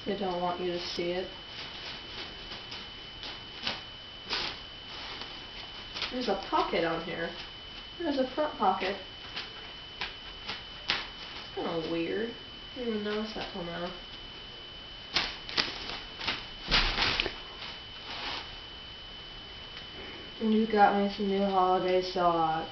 They don't want you to see it. There's a pocket on here. There's a front pocket. It's kind of weird. I didn't even notice that till now. And you got me some new holiday socks.